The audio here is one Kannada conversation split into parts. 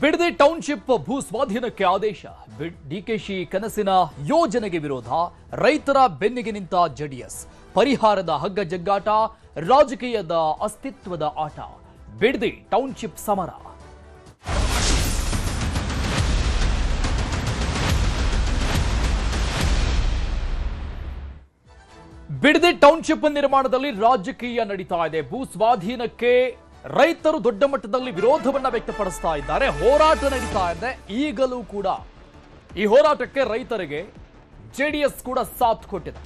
ಬಿಡದಿ ಟೌನ್ಶಿಪ್ ಭೂ ಸ್ವಾಧೀನಕ್ಕೆ ಆದೇಶ. ಡಿಕೆಶಿ ಕನಸಿನ ಯೋಜನೆಗೆ ವಿರೋಧ, ರೈತರ ಬೆನ್ನಿಗೆ ನಿಂತ ಜೆಡಿಎಸ್. ಪರಿಹಾರದ ಹಗ್ಗ ಜಗ್ಗಾಟ, ರಾಜಕೀಯದ ಅಸ್ತಿತ್ವದ ಆಟ. ಬಿಡದಿ ಟೌನ್ಶಿಪ್ ಸಮರ. ಬಿಡದಿ ಟೌನ್ಶಿಪ್ ನಿರ್ಮಾಣದಲ್ಲಿ ರಾಜಕೀಯ ನಡೀತಾ ಇದೆ. ಭೂ ಸ್ವಾಧೀನಕ್ಕೆ ರೈತರು ದೊಡ್ಡ ಮಟ್ಟದಲ್ಲಿ ವಿರೋಧವನ್ನ ವ್ಯಕ್ತಪಡಿಸ್ತಾ ಇದ್ದಾರೆ. ಹೋರಾಟ ನಡೀತಾ ಇದೆ ಈಗಲೂ ಕೂಡ. ಈ ಹೋರಾಟಕ್ಕೆ ರೈತರಿಗೆ ಜೆಡಿಎಸ್ ಕೂಡ ಸಾಥ್ ಕೊಟ್ಟಿದೆ.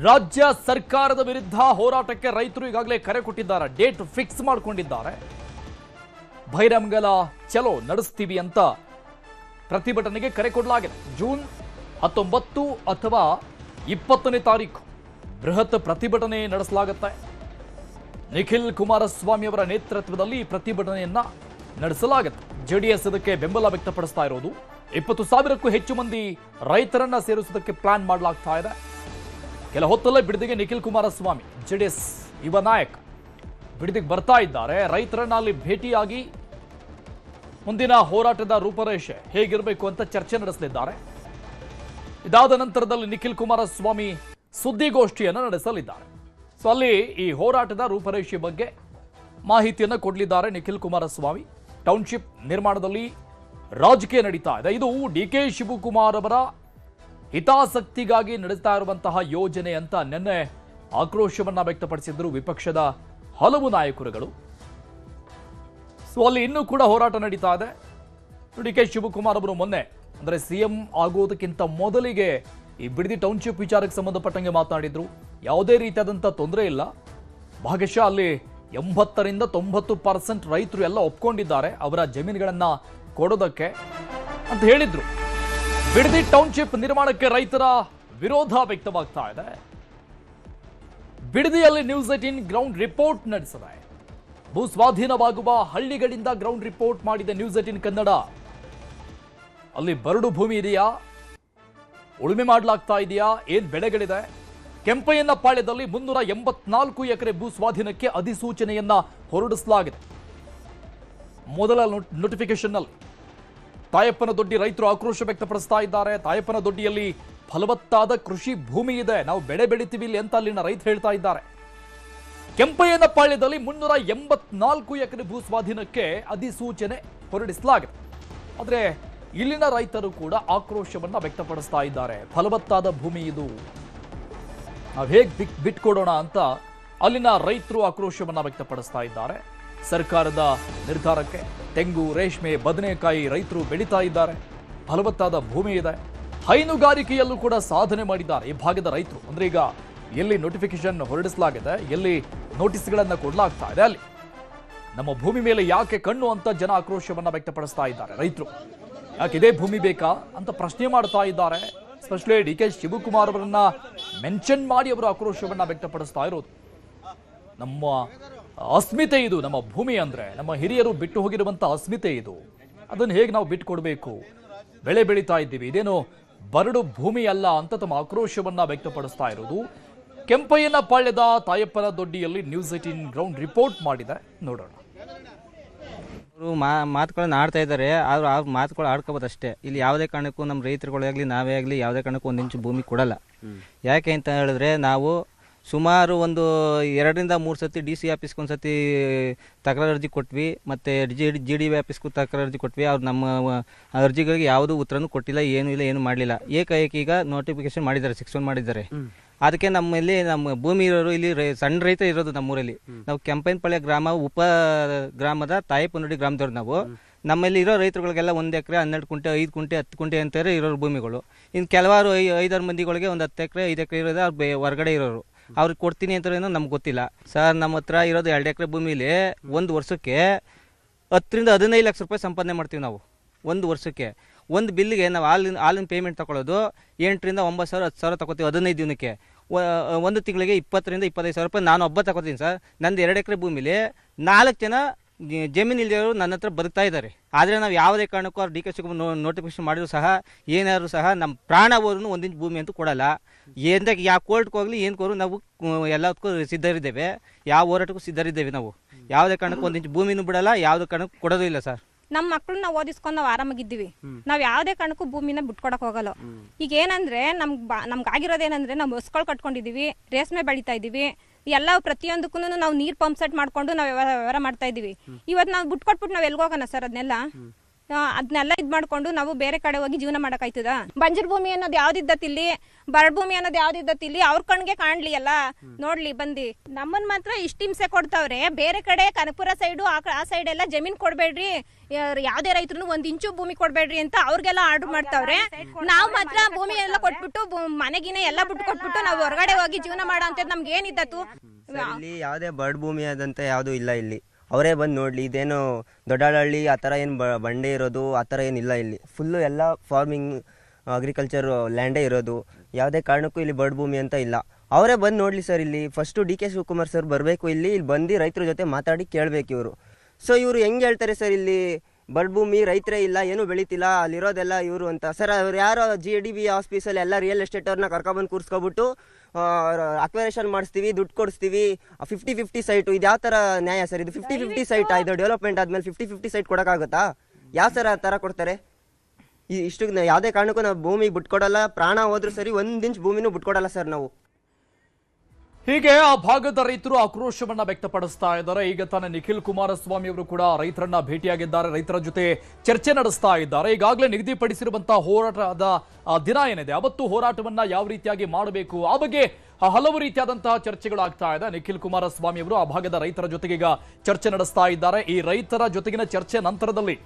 ರಾಜ್ಯ ಸರ್ಕಾರದ ವಿರುದ್ಧ ಹೋರಾಟಕ್ಕೆ ರೈತರು ಈಗಾಗಲೇ ಕರೆ ಕೊಟ್ಟಿದ್ದಾರೆ. ಡೇಟ್ ಫಿಕ್ಸ್ ಮಾಡಿಕೊಂಡಿದ್ದಾರೆ. ಬಹಿರಂಗಲ ಚಲೋ ನಡೆಸ್ತೀವಿ ಅಂತ ಪ್ರತಿಭಟನೆಗೆ ಕರೆ ಕೊಡಲಾಗಿದೆ. ಜೂನ್ 19 ಅಥವಾ 20ನೇ ತಾರೀಕು ಬೃಹತ್ ಪ್ರತಿಭಟನೆ ನಡೆಸಲಾಗುತ್ತೆ. ನಿಖಿಲ್ ಕುಮಾರಸ್ವಾಮಿ ಅವರ ನೇತೃತ್ವದಲ್ಲಿ ಪ್ರತಿಭಟನೆಯನ್ನ ನಡೆಸಲಾಗುತ್ತೆ. ಜೆಡಿಎಸ್ ಇದಕ್ಕೆ ಬೆಂಬಲ ವ್ಯಕ್ತಪಡಿಸ್ತಾ ಇರೋದು. 20,000ಕ್ಕೂ ಹೆಚ್ಚು ಮಂದಿ ರೈತರನ್ನ ಸೇರಿಸುವುದಕ್ಕೆ ಪ್ಲಾನ್ ಮಾಡಲಾಗ್ತಾ ಇದೆ. ಕೆಲ ಹೊತ್ತಲ್ಲೇ ಬಿಡದಿಗೆ ನಿಖಿಲ್ ಕುಮಾರಸ್ವಾಮಿ, ಜೆಡಿಎಸ್ ಯುವ ನಾಯಕ, ಬಿಡದಿಗೆ ಬರ್ತಾ ಇದ್ದಾರೆ. ರೈತರನ್ನ ಅಲ್ಲಿ ಭೇಟಿಯಾಗಿ ಮುಂದಿನ ಹೋರಾಟದ ರೂಪರೇಷೆ ಹೇಗಿರಬೇಕು ಅಂತ ಚರ್ಚೆ ನಡೆಸಲಿದ್ದಾರೆ. ಇದಾದ ನಂತರದಲ್ಲಿ ನಿಖಿಲ್ ಕುಮಾರಸ್ವಾಮಿ ಸುದ್ದಿಗೋಷ್ಠಿಯನ್ನು ನಡೆಸಲಿದ್ದಾರೆ. ಸೊ ಅಲ್ಲಿ ಈ ಹೋರಾಟದ ರೂಪರೇಷೆ ಬಗ್ಗೆ ಮಾಹಿತಿಯನ್ನು ಕೊಡಲಿದ್ದಾರೆ ನಿಖಿಲ್ ಕುಮಾರಸ್ವಾಮಿ. ಟೌನ್ಶಿಪ್ ನಿರ್ಮಾಣದಲ್ಲಿ ರಾಜಕೀಯ ನಡೀತಾ ಇದೆ. ಇದು ಡಿಕೆ ಶಿವಕುಮಾರ್ ಅವರ ಹಿತಾಸಕ್ತಿಗಾಗಿ ನಡೆಸ್ತಾ ಇರುವಂತಹ ಯೋಜನೆ ಅಂತ ನಿನ್ನೆ ಆಕ್ರೋಶವನ್ನ ವ್ಯಕ್ತಪಡಿಸಿದ್ರು ವಿಪಕ್ಷದ ಹಲವು ನಾಯಕರುಗಳು. ಸೊ ಅಲ್ಲಿ ಇನ್ನೂ ಕೂಡ ಹೋರಾಟ ನಡೀತಾ ಇದೆ. ಡಿಕೆ ಶಿವಕುಮಾರ್ ಅವರು ಮೊನ್ನೆ ಅಂದರೆ ಸಿಎಂ ಆಗೋದಕ್ಕಿಂತ ಮೊದಲಿಗೆ ಈ ಬಿಡದಿ ಟೌನ್ಶಿಪ್ ವಿಚಾರಕ್ಕೆ ಸಂಬಂಧಪಟ್ಟಂಗೆ ಮಾತನಾಡಿದ್ರು. ಯಾವುದೇ ರೀತಿಯಾದಂಥ ತೊಂದರೆ ಇಲ್ಲ, ಭಾಗಶಃ ಅಲ್ಲಿ 80ರಿಂದ 90% ರೈತರು ಎಲ್ಲ ಒಪ್ಕೊಂಡಿದ್ದಾರೆ ಅವರ ಜಮೀನುಗಳನ್ನ ಕೊಡೋದಕ್ಕೆ ಅಂತ ಹೇಳಿದ್ರು. ಬಿಡದಿ ಟೌನ್ಶಿಪ್ ನಿರ್ಮಾಣಕ್ಕೆ ರೈತರ ವಿರೋಧ ವ್ಯಕ್ತವಾಗ್ತಾ ಇದೆ. ಬಿಡದಿಯಲ್ಲಿ ನ್ಯೂಸ್ 18 ಗ್ರೌಂಡ್ ರಿಪೋರ್ಟ್ ನಡೆಸಿದೆ. ಭೂ ಸ್ವಾಧೀನವಾಗುವ ಹಳ್ಳಿಗಳಿಂದ ಗ್ರೌಂಡ್ ರಿಪೋರ್ಟ್ ಮಾಡಿದೆ ನ್ಯೂಸ್ 18 ಕನ್ನಡ. ಅಲ್ಲಿ ಬರಡು ಭೂಮಿ ಇದೆಯಾ, ಉಳುಮೆ ಮಾಡಲಾಗ್ತಾ ಇದೆಯಾ, ಏನ್ ಬೆಳೆಗಳಿದೆ? ಕೆಂಪಯ್ಯನ ಪಾಳ್ಯದಲ್ಲಿ 384 ಎಕರೆ ಭೂ ಸ್ವಾಧೀನಕ್ಕೆ ಅಧಿಸೂಚನೆಯನ್ನ ಹೊರಡಿಸಲಾಗಿದೆ. ಮೊದಲ ನೋಟಿಫಿಕೇಶನ್ ನಲ್ಲಿ ತಾಯಪ್ಪನ ದೊಡ್ಡಿ ರೈತರು ಆಕ್ರೋಶ ವ್ಯಕ್ತಪಡಿಸ್ತಾ ಇದ್ದಾರೆ. ತಾಯಪ್ಪನ ದೊಡ್ಡಿಯಲ್ಲಿ ಫಲವತ್ತಾದ ಕೃಷಿ ಭೂಮಿ ಇದೆ, ನಾವು ಬೆಳೆ ಬೆಳಿತೀವಿ ಇಲ್ಲಿ ಅಂತ ಅಲ್ಲಿನ ರೈತ ಹೇಳ್ತಾ ಇದ್ದಾರೆ. ಕೆಂಪಯ್ಯನ ಪಾಳ್ಯದಲ್ಲಿ 384 ಎಕರೆ ಭೂ ಸ್ವಾಧೀನಕ್ಕೆ ಅಧಿಸೂಚನೆ ಹೊರಡಿಸಲಾಗಿದೆ. ಆದರೆ ಇಲ್ಲಿನ ರೈತರು ಕೂಡ ಆಕ್ರೋಶವನ್ನ ವ್ಯಕ್ತಪಡಿಸ್ತಾ ಇದ್ದಾರೆ. ಫಲವತ್ತಾದ ಭೂಮಿ ಇದು, ನಾವು ಹೇಗೆ ಬಿಟ್ಕೊಡೋಣ ಅಂತ ಅಲ್ಲಿನ ರೈತರು ಆಕ್ರೋಶವನ್ನ ವ್ಯಕ್ತಪಡಿಸ್ತಾ ಇದ್ದಾರೆ. ಸರ್ಕಾರದ ನಿರ್ಧಾರಕ್ಕೆ ತೆಂಗು, ರೇಷ್ಮೆ, ಬದನೆಕಾಯಿ ರೈತರು ಬೆಳೀತಾ ಇದ್ದಾರೆ. ಫಲವತ್ತಾದ ಭೂಮಿ ಇದೆ. ಹೈನುಗಾರಿಕೆಯಲ್ಲೂ ಕೂಡ ಸಾಧನೆ ಮಾಡಿದ್ದಾರೆ ಈ ಭಾಗದ ರೈತರು. ಅಂದ್ರೆ ಈಗ ಎಲ್ಲಿ ನೋಟಿಫಿಕೇಶನ್ ಹೊರಡಿಸಲಾಗಿದೆ, ಎಲ್ಲಿ ನೋಟಿಸ್ಗಳನ್ನ ಕೊಡಲಾಗ್ತಾ ಇದೆ, ಅಲ್ಲಿ ನಮ್ಮ ಭೂಮಿ ಮೇಲೆ ಯಾಕೆ ಕಣ್ಣು ಅಂತ ಜನ ಆಕ್ರೋಶವನ್ನ ವ್ಯಕ್ತಪಡಿಸ್ತಾ ಇದ್ದಾರೆ. ರೈತರು ಯಾಕೆ ಇದೇ ಭೂಮಿ ಬೇಕಾ ಅಂತ ಪ್ರಶ್ನೆ ಮಾಡ್ತಾ ಇದ್ದಾರೆ. ಸ್ಪೆಷಲಿ ಡಿಕೆ ಶಿವಕುಮಾರ್ ಅವರನ್ನ ಮೆನ್ಷನ್ ಮಾಡಿ ಅವರು ಆಕ್ರೋಶವನ್ನ ವ್ಯಕ್ತಪಡಿಸ್ತಾ ಇರೋದು. ನಮ್ಮ ಅಸ್ಮಿತೆ ಇದು, ನಮ್ಮ ಭೂಮಿ ಅಂದ್ರೆ ನಮ್ಮ ಹಿರಿಯರು ಬಿಟ್ಟು ಹೋಗಿರುವಂತಹ ಅಸ್ಮಿತೆ ಇದು. ಅದನ್ನು ಹೇಗೆ ನಾವು ಬಿಟ್ಟು ಕೊಡಬೇಕು? ಬೆಳೆ ಬೆಳೀತಾ ಇದ್ದೀವಿ, ಇದೇನು ಬರಡು ಭೂಮಿ ಅಲ್ಲ ಅಂತ ತಮ್ಮ ಆಕ್ರೋಶವನ್ನ ವ್ಯಕ್ತಪಡಿಸ್ತಾ ಇರೋದು. ಕೆಂಪಯ್ಯನ ಪಾಳ್ಯದ ತಾಯಪ್ಪನ ದೊಡ್ಡಿಯಲ್ಲಿ ನ್ಯೂಸ್ 18 ಗ್ರೌಂಡ್ ರಿಪೋರ್ಟ್ ಮಾಡಿದೆ, ನೋಡೋಣ. ಅವರು ಮಾತುಗಳನ್ನ ಆಡ್ತಾ ಇದ್ದಾರೆ, ಆದ್ರೂ ಆ ಮಾತುಗಳು ಆಡ್ಕೋಬೋದು ಅಷ್ಟೇ. ಇಲ್ಲಿ ಯಾವುದೇ ಕಾರಣಕ್ಕೂ ನಮ್ಮ ರೈತರುಗಳಾಗಲಿ ನಾವೇ ಆಗಲಿ ಯಾವುದೇ ಕಾರಣಕ್ಕೂ 1 ಇಂಚು ಭೂಮಿ ಕೊಡಲ್ಲ. ಯಾಕೆ ಅಂತ ಹೇಳಿದ್ರೆ ನಾವು ಸುಮಾರು ಒಂದು 2ರಿಂದ 3 ಸತಿ DC ಆಫೀಸ್ಗೆ ಒಂದು ಸತಿ ತಕರಾರು ಅರ್ಜಿ ಕೊಟ್ವಿ, ಮತ್ತು GDB ಆಫೀಸ್ಗೂ ತಕರಾರು ಅರ್ಜಿ ಕೊಟ್ವಿ. ಅವ್ರು ನಮ್ಮ ಅರ್ಜಿಗಳಿಗೆ ಯಾವುದೂ ಉತ್ತರನೂ ಕೊಟ್ಟಿಲ್ಲ, ಏನೂ ಇಲ್ಲ, ಏನು ಮಾಡಲಿಲ್ಲ. ಏಕಾಏಕಿ ಈಗ ನೋಟಿಫಿಕೇಶನ್ ಮಾಡಿದ್ದಾರೆ, 6-1 ಮಾಡಿದ್ದಾರೆ. ಅದಕ್ಕೆ ನಮ್ಮಲ್ಲಿ ನಮ್ಮ ಭೂಮಿ ಇರೋರು ಇಲ್ಲಿ ಸಣ್ಣ ರೈತ ಇರೋದು ನಮ್ಮೂರಲ್ಲಿ. ನಾವು ಕೆಂಪಯ್ಯನಪಾಳ್ಯ ಗ್ರಾಮ ಉಪ ಗ್ರಾಮದ ತಾಯಪ್ಪನಹಳ್ಳಿ ಗ್ರಾಮದವ್ರು ನಾವು. ನಮ್ಮಲ್ಲಿ ಇರೋ ರೈತರುಗಳಿಗೆಲ್ಲ 1 ಎಕರೆ 12 ಕುಂಟೆ 5 ಕುಂಟೆ 10 ಕುಂಟೆ ಅಂತಾರೆ ಇರೋರು ಭೂಮಿಗಳು. ಇನ್ನು ಕೆಲವಾರು 5-6 ಮಂದಿಗಳಿಗೆ ಒಂದು 10 ಎಕರೆ 5 ಎಕರೆ ಇರೋದು ಅವ್ರು ಹೊರಗಡೆ ಇರೋರು. ಅವ್ರಿಗೆ ಕೊಡ್ತೀನಿ ಅಂತ ಏನೋ ನಮ್ಗೆ ಗೊತ್ತಿಲ್ಲ ಸರ್. ನಮ್ಮ ಹತ್ರ ಇರೋದು 2 ಎಕರೆ ಭೂಮಿಲಿ ಒಂದು ವರ್ಷಕ್ಕೆ 10ರಿಂದ 15 ಲಕ್ಷ ರೂಪಾಯಿ ಸಂಪಾದನೆ ಮಾಡ್ತೀವಿ ನಾವು ಒಂದು ವರ್ಷಕ್ಕೆ. ಒಂದು ಬಿಲ್ಲಿಗೆ ನಾವು ಹಾಲಿನ ಪೇಮೆಂಟ್ ತಗೊಳ್ಳೋದು 8ರಿಂದ 9 ಸಾವಿರ 10 ಸಾವಿರ ತಗೋತೀವಿ 15 ದಿನಕ್ಕೆ. ಒಂದು ತಿಂಗಳಿಗೆ 20ರಿಂದ 25 ಸಾವಿರ ರೂಪಾಯಿ ನಾನು ಒಬ್ಬ ತಗೋತೀನಿ ಸರ್. ನಂದು 2 ಎಕರೆ ಭೂಮಿಲಿ 4 ಜನ ಜಮೀನು ಇಲ್ಲದವರು ನನ್ನ ಹತ್ರ ಬದುಕ್ತಾ ಇದ್ದಾರೆ. ಆದರೆ ನಾವು ಯಾವುದೇ ಕಾರಣಕ್ಕೂ ಅವ್ರು ಡಿ ಕೆ ಶಿವಕುಮಾರ್ ನೋಟಿಫಿಕೇಶನ್ ಮಾಡಿದ್ರು ಸಹ ಏನಾದ್ರು ಸಹ ನಮ್ಮ ಪ್ರಾಣ ಹೋದ್ರೂ 1 ಇಂಚು ಭೂಮಿ ಅಂತೂ ಕೊಡಲ್ಲ. ಏನಕ್ಕೆ ಯಾವ ಕೋರ್ಟ್ಗೆ ಹೋಗಲಿ ಏನಕ್ಕೋರು ನಾವು ಎಲ್ಲದಕ್ಕೂ ಸಿದ್ಧರಿದ್ದೇವೆ, ಯಾವ ಹೋರಾಟಕ್ಕೂ ಸಿದ್ಧರಿದ್ದೇವೆ. ನಾವು ಯಾವುದೇ ಕಾರಣಕ್ಕೂ 1 ಇಂಚು ಭೂಮಿನೂ ಬಿಡಲ್ಲ, ಯಾವುದೇ ಕಾರಣಕ್ಕೂ ಕೊಡೋದು ಇಲ್ಲ ಸರ್. ನಮ್ಮ ಮಕ್ಕಳನ್ನ ಓದಿಸ್ಕೊಂಡು ನಾವು ಆರಾಮಾಗಿದ್ದೀವಿ. ನಾವು ಯಾವುದೇ ಕಾರಣಕ್ಕೂ ಭೂಮಿನ ಬಿಟ್ಕೊಡಕ್ ಹೋಗಲ್ಲ. ಈಗ ಏನಂದ್ರೆ ನಮ್ಗೆ ಆಗಿರೋದೇನಂದ್ರೆ ನಾವು ಹಸುಗಳು ಕಟ್ಕೊಂಡಿದೀವಿ, ರೇಷ್ಮೆ ಬೆಳಿತಾ ಇದೀವಿ, ಎಲ್ಲ ಪ್ರತಿಯೊಂದಕ್ಕೂ ನಾವು ನೀರ್ ಪಂಪ್ ಸೆಟ್ ಮಾಡ್ಕೊಂಡು ನಾವು ವ್ಯವಹಾರ ಮಾಡ್ತಾ ಇದೀವಿ. ಇವತ್ತು ನಾವು ಬಿಟ್ಕೊಟ್ಬಿಟ್ಟು ನಾವ್ ಎಲ್ಗೋಗೋಣ ಸರ್? ಅದನ್ನೆಲ್ಲ ಇದ್ ಮಾಡ್ಕೊಂಡು ನಾವು ಬೇರೆ ಕಡೆ ಹೋಗಿ ಜೀವನ ಮಾಡಕ್ಕಾಯ್ತದ? ಬಂಜರ್ ಭೂಮಿ ಅನ್ನೋದು ಯಾವ್ದಿದ್ದತ್ತಿಲ್ಲಿ, ಬರಡ್ ಭೂಮಿ ಅನ್ನೋದು ಯಾವ್ದಿದ್ದತ್ತಿಲ್ಲಿ, ಅವ್ರ ಕಣ್ಗೆ ಕಾಣ್ಲಿ ಎಲ್ಲ ನೋಡ್ಲಿ ಬಂದಿ. ನಮ್ಮನ್ ಮಾತ್ರ ಇಷ್ಟ ಹಿಂಸೆ ಕೊಡ್ತಾವ್ರೆ. ಬೇರೆ ಕಡೆ ಕನಕಪುರ ಸೈಡು ಆ ಸೈಡ್ ಎಲ್ಲ ಜಮೀನ್ ಕೊಡ್ಬೇಡ್ರಿ, ಯಾವ್ದೇ ರೈತರು 1 ಇಂಚು ಭೂಮಿ ಕೊಡ್ಬೇಡ್ರಿ ಅಂತ ಅವ್ರಿಗೆಲ್ಲ ಆರ್ಡರ್ ಮಾಡ್ತಾವ್ರೆ. ನಾವ್ ಮಾತ್ರ ಭೂಮಿ ಎಲ್ಲ ಕೊಟ್ಬಿಟ್ಟು ಮನೆಗಿನ ಎಲ್ಲ ಬಿಟ್ಟು ಕೊಟ್ಬಿಟ್ಟು ನಾವು ಹೊರಗಡೆ ಹೋಗಿ ಜೀವನ ಮಾಡೋ ಅಂತ ನಮ್ಗೆ ಏನಿದ್ದತ್ತು? ಇಲ್ಲಿ ಯಾವುದೇ ಬರಡ್ ಭೂಮಿ ಆದಂತ ಯಾವುದು ಇಲ್ಲ. ಇಲ್ಲಿ ಅವರೇ ಬಂದು ನೋಡಲಿ. ಇದೇನು ದೊಡ್ಡಹಳ್ಳಿ ಆ ಥರ ಏನು ಬಂಡೆ ಇರೋದು ಆ ಥರ ಏನಿಲ್ಲ. ಇಲ್ಲಿ ಫುಲ್ಲು ಎಲ್ಲ ಫಾರ್ಮಿಂಗ್ ಅಗ್ರಿಕಲ್ಚರ್ ಲ್ಯಾಂಡೇ ಇರೋದು. ಯಾವುದೇ ಕಾರಣಕ್ಕೂ ಇಲ್ಲಿ ಬರಡ್ ಭೂಮಿ ಅಂತ ಇಲ್ಲ. ಅವರೇ ಬಂದು ನೋಡಲಿ ಸರ್. ಇಲ್ಲಿ first D K Shivakumar sir ಬರಬೇಕು. ಇಲ್ಲಿ ಬಂದು ರೈತರ ಜೊತೆ ಮಾತಾಡಿ ಕೇಳಬೇಕು ಇವರು. ಸೊ ಇವರು ಹೆಂಗೆ ಹೇಳ್ತಾರೆ ಸರ್, ಇಲ್ಲಿ ಬರಡ್ ಭೂಮಿ ರೈತರೇ ಇಲ್ಲ, ಏನೂ ಬೆಳೀತಿಲ್ಲ, ಅಲ್ಲಿರೋದೆಲ್ಲ ಇವರು ಅಂತ. ಸರ್ ಅವ್ರು ಯಾರೋ GDB ಆಫೀಸಲ್ಲಿ ಎಲ್ಲ ರಿಯಲ್ ಎಸ್ಟೇಟವ್ರನ್ನ ಕರ್ಕೊಬಂದು ಕೂರಿಸ್ಕೊಬಿಟ್ಟು ಅಕ್ವರೇಷನ್ ಮಾಡಿಸ್ತೀವಿ, ದುಡ್ಡು ಕೊಡಿಸ್ತೀವಿ, 50-50 ಸೈಟು. ಇದು ಯಾವ ಥರ ನ್ಯಾಯ ಸರ್? ಇದು 50-50 ಸೈಟಾ? ಇದು ಡೆವಲಪ್ಮೆಂಟ್ ಆದಮೇಲೆ 50-50 ಸೈಟ್ ಕೊಡೋಕ್ಕಾಗುತ್ತಾ? ಯಾವ ಸರ್ ಆ ಥರ ಕೊಡ್ತಾರೆ? ಇಷ್ಟು ಯಾವುದೇ ಕಾರಣಕ್ಕೂ ನಾವು ಭೂಮಿ ಬಿಟ್ಕೊಡಲ್ಲ. ಪ್ರಾಣ ಹೋದ್ರೂ ಸರಿ, 1 ಇಂಚ್ ಭೂಮಿನೂ ಬಿಟ್ಕೊಡಲ್ಲ ಸರ್ ನಾವು. ಹೀಗೆ ಆ ಭಾಗದ ರೈತರು ಆಕ್ರೋಶವನ್ನ ವ್ಯಕ್ತಪಡಿಸ್ತಾ ಇದ್ದಾರೆ. ಈಗ ತಾನೇ ನಿಖಿಲ್ ಕುಮಾರಸ್ವಾಮಿ ಅವರು ಕೂಡ ರೈತರನ್ನ ಭೇಟಿಯಾಗಿದ್ದಾರೆ, ರೈತರ ಜೊತೆ ಚರ್ಚೆ ನಡೆಸ್ತಾ ಇದ್ದಾರೆ. ಈಗಾಗಲೇ ನಿಗದಿಪಡಿಸಿರುವಂತಹ ಹೋರಾಟದ ದಿನ ಏನಿದೆ, ಅವತ್ತು ಹೋರಾಟವನ್ನ ಯಾವ ರೀತಿಯಾಗಿ ಮಾಡಬೇಕು ಆ ಬಗ್ಗೆ ಹಲವು ರೀತಿಯಾದಂತಹ ಚರ್ಚೆಗಳಾಗ್ತಾ ಇದೆ. ನಿಖಿಲ್ ಕುಮಾರಸ್ವಾಮಿ ಅವರು ಆ ಭಾಗದ ರೈತರ ಜೊತೆಗೆ ಈಗ ಚರ್ಚೆ ನಡೆಸ್ತಾ ಇದ್ದಾರೆ. ಈ ರೈತರ ಜೊತೆಗಿನ ಚರ್ಚೆ ನಂತರದಲ್ಲಿ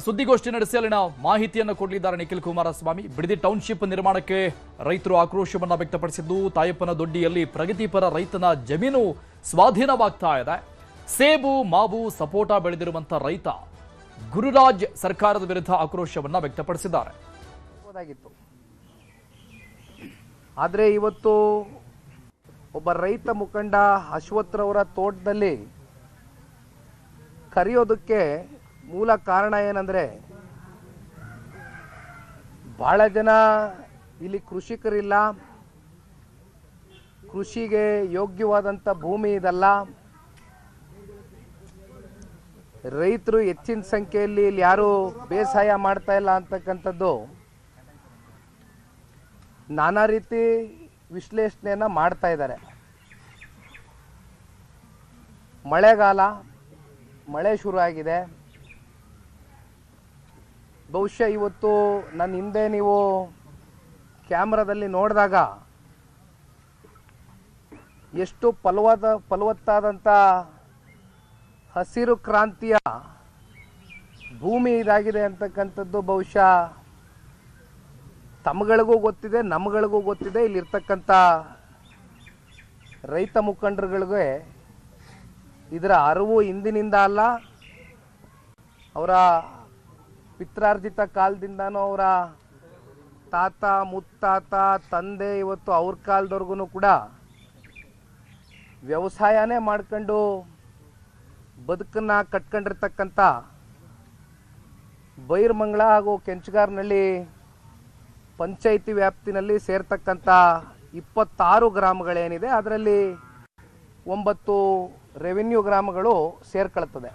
ಸುದ್ದಿಗೋಷ್ಠಿ ನಡೆಸಿ ಅಲ್ಲಿನ ಮಾಹಿತಿಯನ್ನು ಕೊಡಲಿದ್ದಾರೆ ನಿಖಿಲ್ ಕುಮಾರಸ್ವಾಮಿ. ಬಿಡದಿ ಟೌನ್ಶಿಪ್ ನಿರ್ಮಾಣಕ್ಕೆ ರೈತರು ಆಕ್ರೋಶವನ್ನ ವ್ಯಕ್ತಪಡಿಸಿದ್ದು, ತಾಯಪ್ಪನ ದೊಡ್ಡಿಯಲ್ಲಿ ಪ್ರಗತಿಪರ ರೈತನ ಜಮೀನು ಸ್ವಾಧೀನವಾಗ್ತಾ ಇದೆ. ಸೇಬು, ಮಾವು, ಸಪೋಟ ಬೆಳೆದಿರುವಂತಹ ರೈತ ಗುರುರಾಜ್ ಸರ್ಕಾರದ ವಿರುದ್ಧ ಆಕ್ರೋಶವನ್ನ ವ್ಯಕ್ತಪಡಿಸಿದ್ದಾರೆ. ಆದರೆ ಇವತ್ತು ಒಬ್ಬ ರೈತ ಮುಖಂಡ ಅಶ್ವತ್ಥರವರ ತೋಟದಲ್ಲಿ ಕರೆಯೋದಕ್ಕೆ ಮೂಲ ಕಾರಣ ಏನಂದರೆ, ಬಹಳ ಜನ ಇಲ್ಲಿ ಕೃಷಿಕರಿಲ್ಲ, ಕೃಷಿಗೆ ಯೋಗ್ಯವಾದಂಥ ಭೂಮಿ ಇದಲ್ಲ, ರೈತರು ಹೆಚ್ಚಿನ ಸಂಖ್ಯೆಯಲ್ಲಿ ಇಲ್ಲಿ ಯಾರು ಬೇಸಾಯ ಮಾಡ್ತಾ ಇಲ್ಲ ಅಂತಕ್ಕಂಥದ್ದು ನಾನಾ ರೀತಿ ವಿಶ್ಲೇಷಣೆಯನ್ನು ಮಾಡ್ತಾ ಇದ್ದಾರೆ. ಮಳೆ ಶುರು ಆಗಿದೆ. ಬಹುಶಃ ಇವತ್ತು ನನ್ನ ಹಿಂದೆ ನೀವು ಕ್ಯಾಮ್ರಾದಲ್ಲಿ ನೋಡಿದಾಗ ಎಷ್ಟು ಫಲವತ್ತಾದಂಥ ಹಸಿರು ಕ್ರಾಂತಿಯ ಭೂಮಿ ಇದಾಗಿದೆ ಅಂತಕ್ಕಂಥದ್ದು ಬಹುಶಃ ತಮ್ಗಳಿಗೂ ಗೊತ್ತಿದೆ, ನಮ್ಗಳಿಗೂ ಗೊತ್ತಿದೆ. ಇಲ್ಲಿರ್ತಕ್ಕಂಥ ರೈತ ಮುಖಂಡರುಗಳಿಗೆ ಇದರ ಅರಿವು ಇಂದಿನಿಂದ ಅಲ್ಲ, ಅವರ ಪಿತ್ರಾರ್ಜಿತ ಕಾಲದಿಂದನೂ ಅವರ ತಾತ ಮುತ್ತಾತ ತಂದೆ ಇವತ್ತು ಅವ್ರ ಕಾಲದವರೆಗೂ ಕೂಡ ವ್ಯವಸಾಯನೇ ಮಾಡ್ಕೊಂಡು ಬದುಕನ್ನು ಕಟ್ಕೊಂಡಿರ್ತಕ್ಕಂಥ ಬೈರ್ಮಂಗ್ಲ ಹಾಗೂ ಕೆಂಚಗಾರನಹಳ್ಳಿ ಪಂಚಾಯಿತಿ ವ್ಯಾಪ್ತಿನಲ್ಲಿ ಸೇರ್ತಕ್ಕಂಥ 26 ಗ್ರಾಮಗಳೇನಿದೆ, ಅದರಲ್ಲಿ 9 ರೆವಿನ್ಯೂ ಗ್ರಾಮಗಳು ಸೇರ್ಕೊಳ್ತದೆ.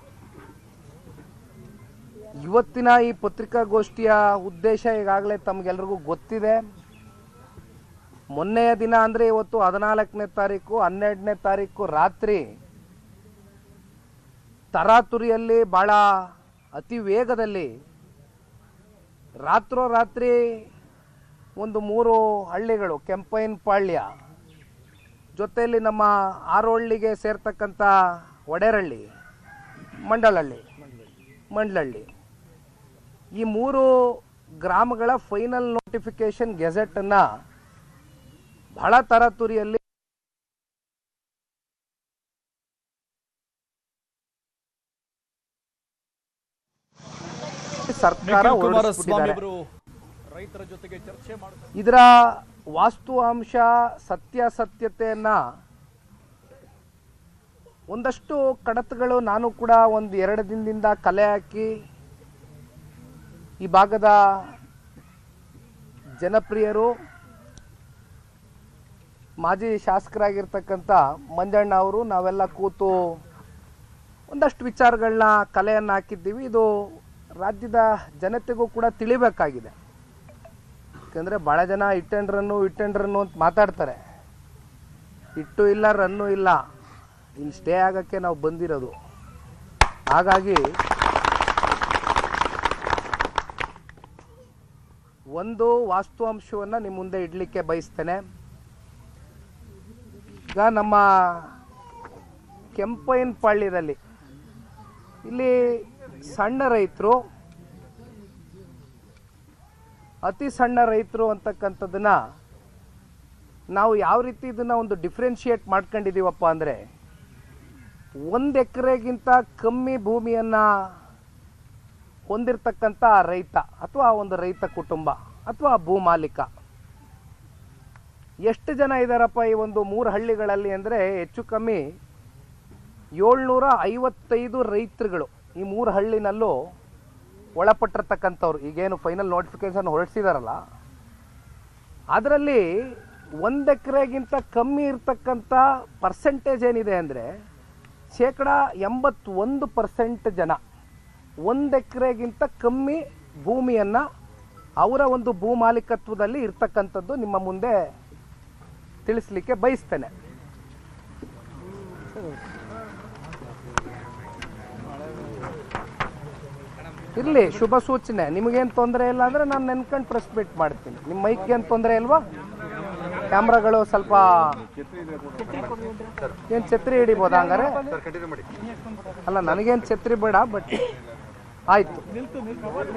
ಇವತ್ತಿನ ಈ ಪತ್ರಿಕಾಗೋಷ್ಠಿಯ ಉದ್ದೇಶ ಈಗಾಗಲೇ ತಮಗೆಲ್ರಿಗೂ ಗೊತ್ತಿದೆ. ಮೊನ್ನೆಯ ದಿನ ಅಂದರೆ ಇವತ್ತು 14ನೇ ತಾರೀಕು 12ನೇ ತಾರೀಕು ರಾತ್ರಿ ತರಾತುರಿಯಲ್ಲಿ ಭಾಳ ಅತಿ ವೇಗದಲ್ಲಿ ರಾತ್ರೋರಾತ್ರಿ ಒಂದು 3 ಹಳ್ಳಿಗಳು, ಕೆಂಪೈನಪಾಳ್ಯ ಜೊತೆಯಲ್ಲಿ ನಮ್ಮ ಆರೋಹಳ್ಳಿಗೆ ಸೇರ್ತಕ್ಕಂಥ ಒಡೆರಹಳ್ಳಿ, ಮಂಡಲಹಳ್ಳಿ, ಈ 3 ಗ್ರಾಮಗಳ ಫೈನಲ್ ನೋಟಿಫಿಕೇಶನ್ ಗೆಜೆಟನ್ನು ಬಹಳ ತರಾತುರಿಯಲ್ಲಿ ಸರ್ಕಾರ ಹೊರಡಿಸಿಬಿಟ್ಟಿದ್ದಾರೆ. ಇದರ ವಾಸ್ತವಾಂಶ ಸತ್ಯಾಸತ್ಯತೆಯನ್ನ ಒಂದಷ್ಟು ಕಡತಗಳು ನಾನು ಕೂಡ 1-2 ದಿನದಿಂದ ಕಲೆ ಹಾಕಿ ಈ ಭಾಗದ ಜನಪ್ರಿಯರು ಮಾಜಿ ಶಾಸಕರಾಗಿರ್ತಕ್ಕಂಥ ಮಂಜಣ್ಣ ಅವರು ನಾವೆಲ್ಲ ಕೂತು ಒಂದಷ್ಟು ವಿಚಾರಗಳನ್ನ ಕಲೆಯನ್ನು ಹಾಕಿದ್ದೀವಿ. ಇದು ರಾಜ್ಯದ ಜನತೆಗೂ ಕೂಡ ತಿಳಿಬೇಕಾಗಿದೆ. ಯಾಕಂದರೆ ಭಾಳ ಜನ ಹಿಟ್ ಆ್ಯಂಡ್ ರನ್ನು ಅಂತ ಮಾತಾಡ್ತಾರೆ. ಹಿಟ್ಟು ಇಲ್ಲ, ರನ್ನು ಇಲ್ಲ, ಇಲ್ಲಿ ಸ್ಟೇ ಆಗೋಕ್ಕೆ ನಾವು ಬಂದಿರೋದು. ಹಾಗಾಗಿ ಒಂದು ವಾಸ್ತವಾಂಶವನ್ನು ನಿಮ್ಮ ಮುಂದೆ ಇಡಲಿಕ್ಕೆ ಬಯಸ್ತೇನೆ. ಈಗ ನಮ್ಮ ಕೆಂಪಯ್ಯನಪಾಳ್ಯದಲ್ಲಿ ಇಲ್ಲಿ ಸಣ್ಣ ರೈತರು, ಅತಿ ಸಣ್ಣ ರೈತರು ಅಂತಕ್ಕಂಥದ್ದನ್ನ ನಾವು ಯಾವ ರೀತಿ ಇದನ್ನು ಒಂದು ಡಿಫ್ರೆನ್ಷಿಯೇಟ್ ಮಾಡ್ಕೊಂಡಿದ್ದೀವಪ್ಪ ಅಂದರೆ, 1 ಎಕರೆಗಿಂತ ಕಮ್ಮಿ ಭೂಮಿಯನ್ನು ಹೊಂದಿರತಕ್ಕಂಥ ರೈತ ಅಥವಾ ಒಂದು ರೈತ ಕುಟುಂಬ ಅಥವಾ ಭೂಮಾಲೀಕ ಎಷ್ಟು ಜನ ಇದ್ದಾರಪ್ಪ ಈ ಒಂದು 3 ಹಳ್ಳಿಗಳಲ್ಲಿ ಅಂದರೆ ಹೆಚ್ಚು ಕಮ್ಮಿ 755 ರೈತರುಗಳು ಈ 3 ಹಳ್ಳಿನಲ್ಲೂ ಒಳಪಟ್ಟಿರ್ತಕ್ಕಂಥವ್ರು. ಈಗೇನು ಫೈನಲ್ ನೋಟಿಫಿಕೇಶನ್ ಹೊರಡಿಸಿದಾರಲ್ಲ, ಅದರಲ್ಲಿ 1 ಎಕರೆಗಿಂತ ಕಮ್ಮಿ ಇರ್ತಕ್ಕಂಥ ಪರ್ಸೆಂಟೇಜ್ ಏನಿದೆ ಅಂದರೆ 81% ಜನ 1 ಎಕರೆಗಿಂತ ಕಮ್ಮಿ ಭೂಮಿಯನ್ನು ಅವರ ಒಂದು ಭೂ ಮಾಲೀಕತ್ವದಲ್ಲಿ ಇರ್ತಕ್ಕಂಥದ್ದು ನಿಮ್ಮ ಮುಂದೆ ತಿಳಿಸ್ಲಿಕ್ಕೆ ಬಯಸ್ತೇನೆ. ಇರಲಿ, ಶುಭ ಸೂಚನೆ. ನಿಮಗೇನು ತೊಂದರೆ ಇಲ್ಲ ಅಂದರೆ ನಾನು ನೆನ್ಕೊಂಡು ಪ್ರೆಸ್ ಮೀಟ್ ಮಾಡ್ತೀನಿ. ನಿಮ್ಮ ಮೈಕ್ಗೆ ಏನು ತೊಂದರೆ ಇಲ್ವಾ? ಕ್ಯಾಮ್ರಾಗಳು ಸ್ವಲ್ಪ ಏನು ಛತ್ರಿ ಹಿಡಿಬೋದಾ ಹಂಗಾರೆ? ಅಲ್ಲ, ನನಗೇನು ಛತ್ರಿ ಬೇಡ, ಬಟ್ ಆಯಿತು,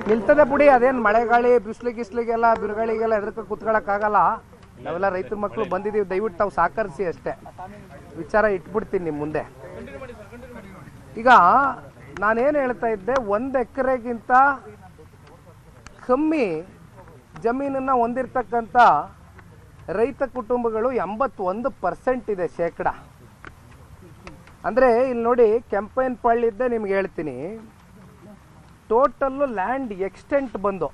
ನಿಲ್ತದೆ ಬಿಡಿ. ಅದೇನು ಮಳೆಗಾಳಿ ಬಿಸಿಲಿಗೆಲ್ಲ ಬಿರುಗಾಳಿಗೆಲ್ಲ ಎದ್ರಕ್ಕೆ ಕೂತ್ಕೊಳ್ಳೋಕ್ಕಾಗಲ್ಲ. ನಾವೆಲ್ಲ ರೈತರ ಮಕ್ಕಳು ಬಂದಿದ್ದೀವಿ, ದಯವಿಟ್ಟು ತಾವು ಸಹಕರಿಸಿ ಅಷ್ಟೇ. ವಿಚಾರ ಇಟ್ಬಿಡ್ತೀನಿ ನಿಮ್ಮ ಮುಂದೆ. ಈಗ ನಾನೇನು ಹೇಳ್ತಾ ಇದ್ದೆ, 1 ಎಕರೆಗಿಂತ ಕಮ್ಮಿ ಜಮೀನನ್ನು ಹೊಂದಿರತಕ್ಕಂಥ ರೈತ ಕುಟುಂಬಗಳು 81% ಇದೆ, ಶೇಕಡ. ಅಂದರೆ ಇಲ್ಲಿ ನೋಡಿ, ಕೆಂಪಯ್ಯನಪಾಳ್ಯದ್ದೇ ನಿಮ್ಗೆ ಹೇಳ್ತೀನಿ. ಟೋಟಲ್ಲು ಲ್ಯಾಂಡ್ ಎಕ್ಸ್ಟೆಂಟ್ ಬಂದು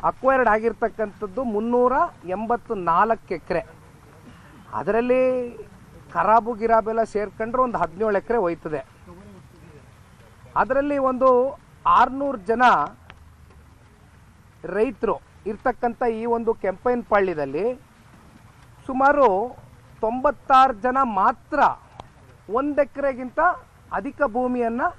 ಅಕ್ವೈರ್ಡ್ ಆಗಿರ್ತಕ್ಕಂಥದ್ದು 384 ಎಕರೆ. ಅದರಲ್ಲಿ ಖರಾಬು ಗಿರಾಬೆಲ್ಲ ಸೇರ್ಕೊಂಡ್ರೆ ಒಂದು 17 ಎಕರೆ ಹೋಯ್ತದೆ. ಅದರಲ್ಲಿ ಒಂದು 600 ಜನ ರೈತರು ಇರ್ತಕ್ಕಂಥ ಈ ಒಂದು ಕೆಂಪಯ್ಯನಪಾಳ್ಯದಲ್ಲಿ ಸುಮಾರು 96 ಜನ ಮಾತ್ರ 1 ಎಕರೆಗಿಂತ ಅಧಿಕ ಭೂಮಿಯನ್ನು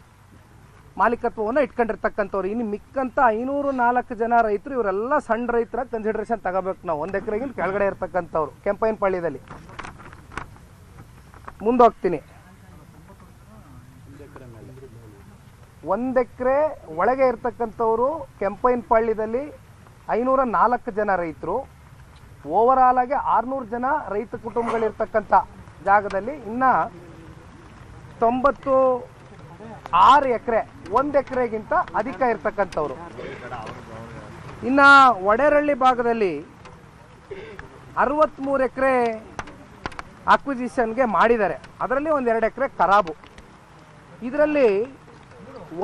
ಮಾಲೀಕತ್ವವನ್ನು ಇಟ್ಕೊಂಡಿರ್ತಕ್ಕಂಥವ್ರು. ಇನ್ನು ಮಿಕ್ಕಂತ 504 ಜನ ರೈತರು, ಇವರೆಲ್ಲ ಸಣ್ಣ ರೈತರ ಕನ್ಸಿಡರೇಷನ್ ತಗೋಬೇಕು ನಾವು. 1 ಎಕರೆಗಿಂತ ಕೆಳಗಡೆ ಇರ್ತಕ್ಕಂಥವ್ರು ಕೆಂಪಯ್ಯನಪಾಳ್ಯದಲ್ಲಿ. ಮುಂದೋಗ್ತೀನಿ. 1 ಎಕರೆ ಒಳಗೆ ಇರ್ತಕ್ಕಂಥವ್ರು ಕೆಂಪಯ್ಯನಪಾಳ್ಯದಲ್ಲಿ 504 ಜನ ರೈತರು. ಓವರಾಲ್ ಆಗಿ 600 ಜನ ರೈತ ಕುಟುಂಬಗಳಿರ್ತಕ್ಕಂಥ ಜಾಗದಲ್ಲಿ ಇನ್ನು 96 ಎಕರೆ 1 ಎಕರೆಗಿಂತ ಅಧಿಕ ಇರ್ತಕ್ಕಂಥವ್ರು. ಇನ್ನು ಒಡೆರಳ್ಳಿ ಭಾಗದಲ್ಲಿ 63 ಎಕರೆ ಅಕ್ವಿಸಿಷನ್ಗೆ ಮಾಡಿದ್ದಾರೆ. ಅದರಲ್ಲಿ 1-2 ಎಕರೆ ಖರಾಬು. ಇದರಲ್ಲಿ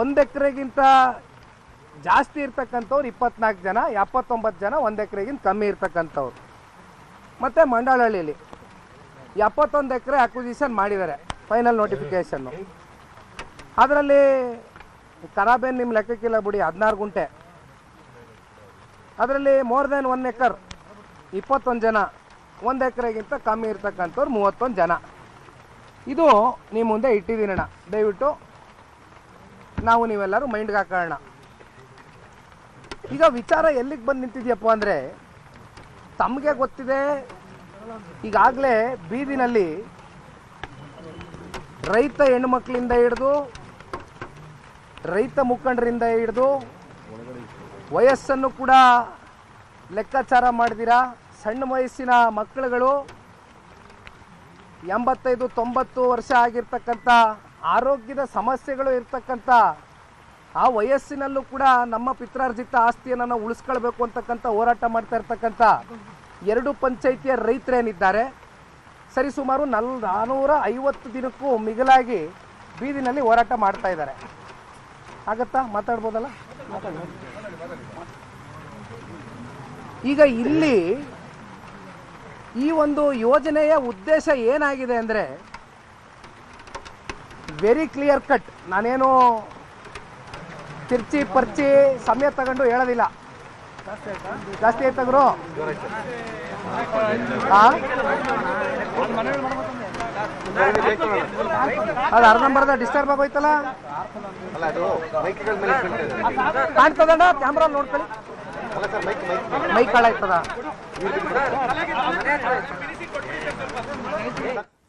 1 ಎಕರೆಗಿಂತ ಜಾಸ್ತಿ ಇರ್ತಕ್ಕಂಥವ್ರು 24 ಜನ, 79 ಜನ 1 ಎಕರೆಗಿಂತ ಕಮ್ಮಿ ಇರ್ತಕ್ಕಂಥವ್ರು. ಮತ್ತು ಮಂಡಳಹಳ್ಳಿಯಲ್ಲಿ 71 ಎಕರೆ ಅಕ್ವಿಸಿಷನ್ ಮಾಡಿದ್ದಾರೆ, ಫೈನಲ್ ನೋಟಿಫಿಕೇಷನ್ನು. ಅದರಲ್ಲಿ ಖರಾಬೇನು ನಿಮ್ಮ ಲೆಕ್ಕಕ್ಕಿಲ್ಲ ಬಿಡಿ, 16 ಗುಂಟೆ. ಅದರಲ್ಲಿ ಮೋರ್ ದೆನ್ 1 ಎಕರ್ 21 ಜನ, 1 ಎಕರೆಗಿಂತ ಕಮ್ಮಿ ಇರ್ತಕ್ಕಂಥವ್ರು 31 ಜನ. ಇದು ನಿಮ್ಮ ಮುಂದೆ ಇಟ್ಟಿದ್ದೀನಣ್ಣ, ದಯವಿಟ್ಟು ನಾವು ನೀವೆಲ್ಲರೂ ಮೈಂಡ್ಗೆ ಹಾಕೋಣ. ಈಗ ವಿಚಾರ ಎಲ್ಲಿಗೆ ಬಂದು ನಿಂತಿದೆಯಪ್ಪ ಅಂದರೆ, ತಮಗೆ ಗೊತ್ತಿದೆ, ಈಗಾಗಲೇ ಬೀದಿನಲ್ಲಿ ರೈತ ಹೆಣ್ಣುಮಕ್ಕಳಿಂದ ಹಿಡಿದು ರೈತ ಮುಖಂಡರಿಂದ ಹಿಡಿದು ವಯಸ್ಸನ್ನು ಕೂಡ ಲೆಕ್ಕಾಚಾರ ಮಾಡಿದಿರಾ, ಸಣ್ಣ ವಯಸ್ಸಿನ ಮಕ್ಕಳುಗಳು 85-90 ವರ್ಷ ಆಗಿರ್ತಕ್ಕಂಥ ಆರೋಗ್ಯದ ಸಮಸ್ಯೆಗಳು ಇರ್ತಕ್ಕಂಥ ಆ ವಯಸ್ಸಿನಲ್ಲೂ ಕೂಡ ನಮ್ಮ ಪಿತ್ರಾರ್ಜಿತ ಆಸ್ತಿಯನ್ನು ನಾವು ಉಳಿಸ್ಕೊಳ್ಬೇಕು ಅಂತಕ್ಕಂಥ ಹೋರಾಟ ಮಾಡ್ತಾ ಇರ್ತಕ್ಕಂಥ 2 ಪಂಚಾಯಿತಿಯ ರೈತರೇನಿದ್ದಾರೆ, ಸರಿಸುಮಾರು 450 ದಿನಕ್ಕೂ ಮಿಗಿಲಾಗಿ ಬೀದಿನಲ್ಲಿ ಹೋರಾಟ ಮಾಡ್ತಾ ಇದ್ದಾರೆ. ಆಗತ್ತಾ? ಮಾತಾಡ್ಬೋದಲ್ಲ? ಈಗ ಇಲ್ಲಿ ಈ ಒಂದು ಯೋಜನೆಯ ಉದ್ದೇಶ ಏನಾಗಿದೆ ಅಂದರೆ, ವೆರಿ ಕ್ಲಿಯರ್ ಕಟ್. ನಾನೇನು ತಿರ್ಚಿ ಪರ್ಚಿ ಸಮಯ ತಗೊಂಡು ಹೇಳೋದಿಲ್ಲ. ಜಾಸ್ತಿ ಆಯ್ತಗ್ರು ಅದು ಅರ್ಧಂಬರ್ಧ ಡಿಸ್ಟರ್ಬ್ ಆಗೋಯ್ತಲ್ಲ. ಕಾಣ್ತದಣ್ಣ ಕ್ಯಾಮ್ರಾ ನೋಡ್ಕೊಳ್ಳಿ. ಮೈಕ್ ಹಾಳಾಯ್ತದ.